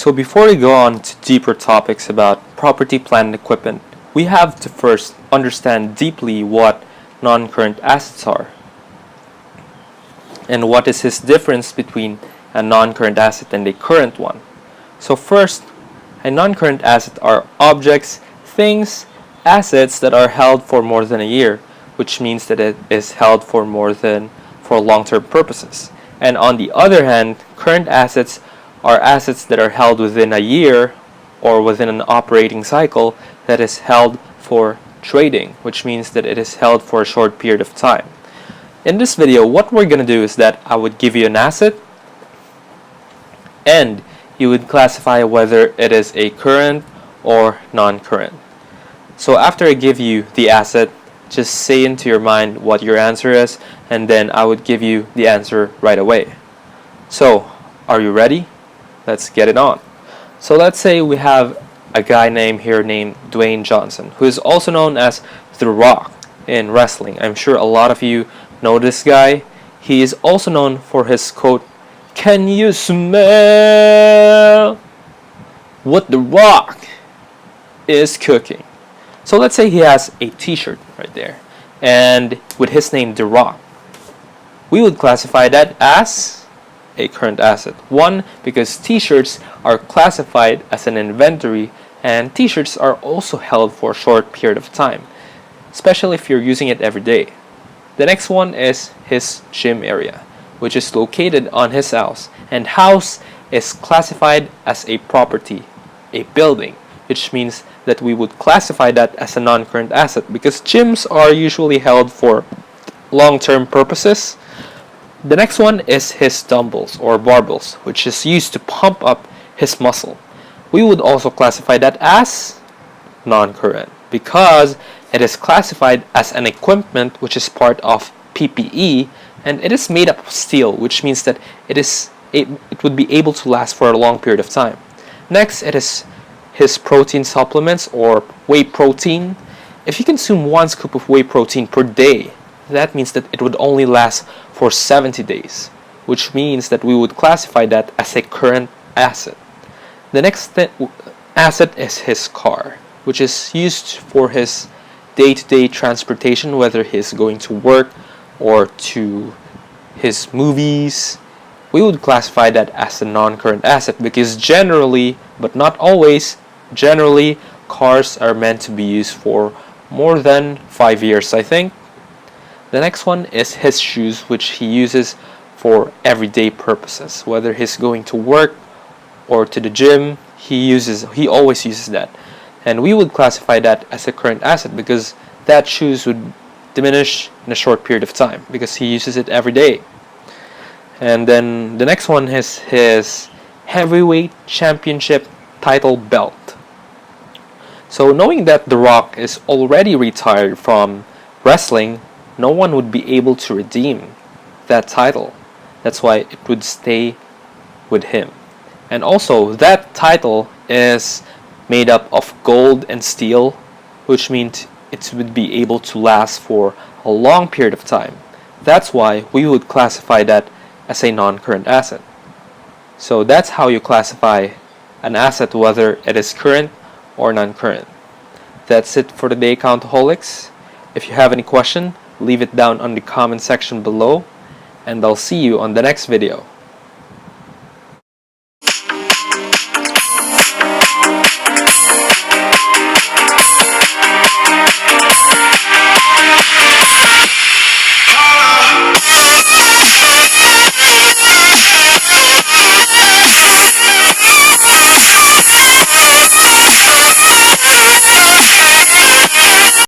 So before we go on to deeper topics about property, plant, and equipment, we have to first understand deeply what non-current assets are and what is this difference between a non-current asset and a current one. So first, a non-current asset are objects, things, assets that are held for more than a year, which means that it is held for long-term purposes. And on the other hand, current assets are assets that are held within a year or within an operating cycle that is held for trading, which means that it is held for a short period of time. In this video, what we're going to do is that I would give you an asset and you would classify whether it is a current or non-current. So after I give you the asset, just say into your mind what your answer is, and then I would give you the answer right away. So, are you ready? Let's get it on. So let's say we have a guy named Dwayne Johnson, who is also known as The Rock in wrestling. I'm sure a lot of you know this guy. He is also known for his quote, "Can you smell what The Rock is cooking?" So let's say he has a t-shirt right there, and with his name The Rock. We would classify that as a current asset. One, because t-shirts are classified as an inventory, and t-shirts are also held for a short period of time, especially if you're using it every day. The next one is his gym area, which is located on his house, and house is classified as a property, a building, which means that we would classify that as a non-current asset because gyms are usually held for long-term purposes. The next one is his dumbbells or barbells, which is used to pump up his muscle. We would also classify that as non-current because it is classified as an equipment which is part of PPE, and it is made up of steel, which means that it would be able to last for a long period of time. Next, it is his protein supplements or whey protein. If you consume 1 scoop of whey protein per day, that means that it would only last for 70 days, which means that we would classify that as a current asset. The next asset is his car, which is used for his day-to-day transportation, whether he's going to work or to his movies. We would classify that as a non-current asset because generally, but not always, generally, cars are meant to be used for more than 5 years, I think. The next one is his shoes, which he uses for everyday purposes. Whether he's going to work or to the gym, he always uses that. And we would classify that as a current asset because that shoes would diminish in a short period of time because he uses it every day. And then the next one is his heavyweight championship title belt. So knowing that The Rock is already retired from wrestling, no one would be able to redeem that title. That's why it would stay with him. And also, that title is made up of gold and steel, which means it would be able to last for a long period of time. That's why we would classify that as a non-current asset. So that's how you classify an asset, whether it is current or non-current. That's it for today, Countaholics. If you have any question, leave it down on the comment section below, and I'll see you on the next video.